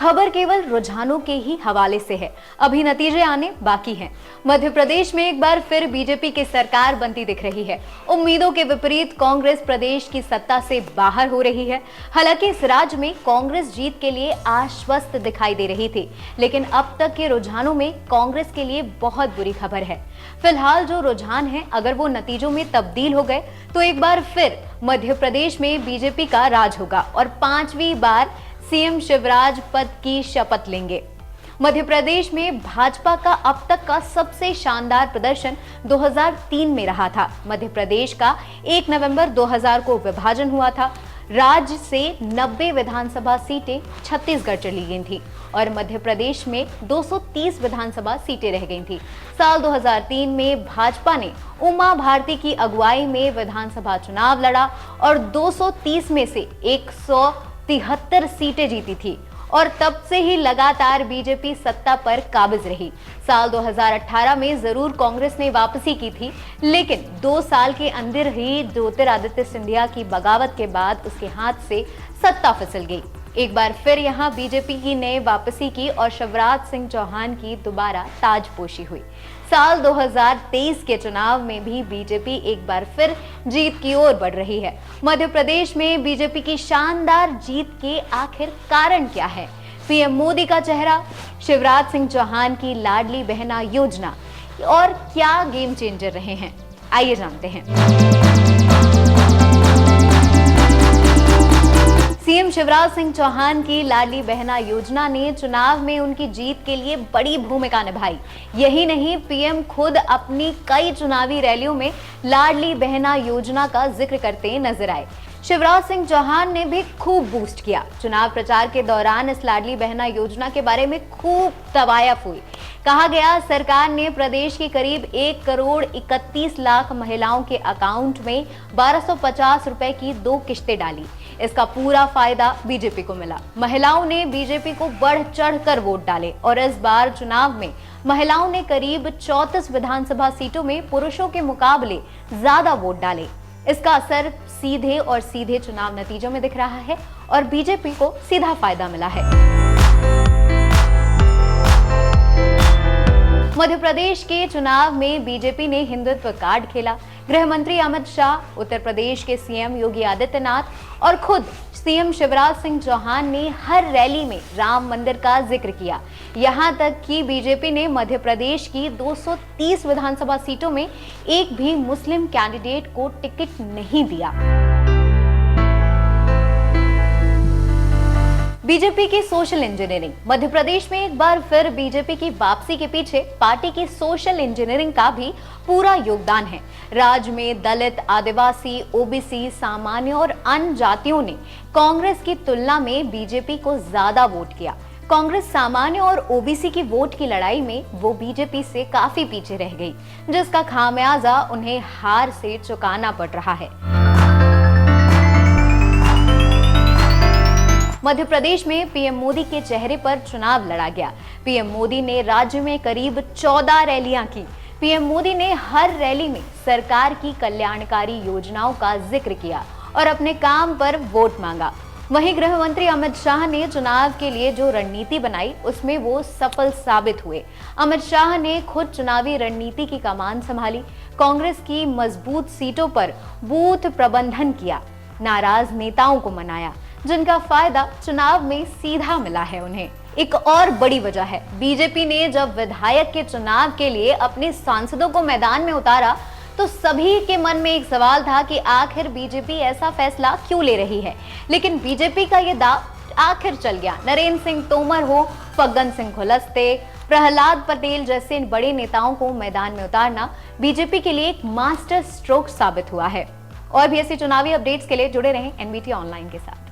खबर केवल रुझानों के ही हवाले से है, अभी नतीजे आने बाकी हैं। मध्य प्रदेश में एक बार फिर बीजेपी की सरकार बनती दिख रही है। उम्मीदों के विपरीत कांग्रेस प्रदेश की सत्ता से बाहर हो रही है। हालांकि इस राज्य में कांग्रेस जीत के लिए आश्वस्त दिखाई दे रही थी, लेकिन अब तक के रुझानों में कांग्रेस के लिए बहुत बुरी खबर है। फिलहाल जो रुझान है, अगर वो नतीजों में तब्दील हो गए तो एक बार फिर मध्य प्रदेश में बीजेपी का राज होगा और 5वीं बार सीएम शिवराज पद की शपथ लेंगे। मध्य प्रदेश में भाजपा का अब तक का सबसे शानदार प्रदर्शन 2003 में रहा था। मध्य प्रदेश का 1 नवंबर 2000 को विभाजन हुआ था। राज्य से 90 विधानसभा सीटें छत्तीसगढ़ चली गई थी और मध्य प्रदेश में 230 विधानसभा सीटें रह गई थी। साल 2003 में भाजपा ने उमा भारती की अगुवाई में विधानसभा चुनाव लड़ा और 230 में से 173 सीटें जीती थी और तब से ही लगातार बीजेपी सत्ता पर काबिज रही। साल 2018 में जरूर कांग्रेस ने वापसी की थी, लेकिन 2 साल के अंदर ही ज्योतिरादित्य सिंधिया की बगावत के बाद उसके हाथ से सत्ता फिसल गई। एक बार फिर यहां बीजेपी की ने वापसी की और शिवराज सिंह चौहान की दोबारा ताजपोशी हुई। साल 2023 के चुनाव में भी बीजेपी एक बार फिर जीत की ओर बढ़ रही है। मध्य प्रदेश में बीजेपी की शानदार जीत के आखिर कारण क्या है? पीएम मोदी का चेहरा, शिवराज सिंह चौहान की लाडली बहना योजना और क्या गेम चेंजर रहे हैं, आइए जानते हैं। सीएम शिवराज सिंह चौहान की लाडली बहना योजना ने चुनाव में उनकी जीत के लिए बड़ी भूमिका निभाई। यही नहीं, पीएम खुद अपनी कई चुनावी रैलियों में लाडली बहना योजना का जिक्र करते नजर आए। शिवराज सिंह चौहान ने भी खूब बूस्ट किया। चुनाव प्रचार के दौरान इस लाडली बहना योजना के बारे में खूब तवायफ हुई। कहा गया, सरकार ने प्रदेश की करीब 1 करोड़ 31 लाख महिलाओं के अकाउंट में 1250 रुपए की 2 किश्तें डाली। इसका पूरा फायदा बीजेपी को मिला। महिलाओं ने बीजेपी को बढ़ चढ़ कर वोट डाले और इस बार चुनाव में महिलाओं ने करीब 34 विधानसभा सीटों में पुरुषों के मुकाबले ज्यादा वोट डाले। इसका असर सीधे चुनाव नतीजों में दिख रहा है और बीजेपी को सीधा फायदा मिला है। मध्य प्रदेश के चुनाव में बीजेपी ने हिंदुत्व कार्ड खेला। गृह मंत्री अमित शाह, उत्तर प्रदेश के सीएम योगी आदित्यनाथ और खुद सीएम शिवराज सिंह चौहान ने हर रैली में राम मंदिर का जिक्र किया। यहां तक कि बीजेपी ने मध्य प्रदेश की 230 विधानसभा सीटों में एक भी मुस्लिम कैंडिडेट को टिकट नहीं दिया। बीजेपी की सोशल इंजीनियरिंग। मध्य प्रदेश में एक बार फिर बीजेपी की वापसी के पीछे पार्टी की सोशल इंजीनियरिंग का भी पूरा योगदान है। राज्य में दलित, आदिवासी, ओबीसी, सामान्य और अन्य जातियों ने कांग्रेस की तुलना में बीजेपी को ज्यादा वोट किया। कांग्रेस सामान्य और ओबीसी की वोट की लड़ाई में वो बीजेपी से काफी पीछे रह गई, जिसका खामियाजा उन्हें हार से चुकाना पड़ रहा है। मध्य प्रदेश में पीएम मोदी के चेहरे पर चुनाव लड़ा गया। पीएम मोदी ने राज्य में करीब 14 रैलियां की। पीएम मोदी ने हर रैली में सरकार की कल्याणकारी योजनाओं का जिक्र किया और अपने काम पर वोट मांगा। वहीं गृह मंत्री अमित शाह ने चुनाव के लिए जो रणनीति बनाई, उसमें वो सफल साबित हुए। अमित शाह ने खुद चुनावी रणनीति की कमान संभाली। कांग्रेस की मजबूत सीटों पर बूथ प्रबंधन किया, नाराज नेताओं को मनाया, जिनका फायदा चुनाव में सीधा मिला है उन्हें। एक और बड़ी वजह है, बीजेपी ने जब विधायक के चुनाव के लिए अपने सांसदों को मैदान में उतारा तो सभी के मन में एक सवाल था कि आखिर बीजेपी ऐसा फैसला क्यों ले रही है। लेकिन बीजेपी का ये दाव आखिर चल गया। नरेंद्र सिंह तोमर हो, फग्गन सिंह कुलस्ते, प्रहलाद पटेल जैसे बड़े नेताओं को मैदान में उतारना बीजेपी के लिए एक मास्टर स्ट्रोक साबित हुआ है। और भी ऐसी चुनावी अपडेट्स के लिए जुड़े रहें एनबीटी ऑनलाइन के साथ।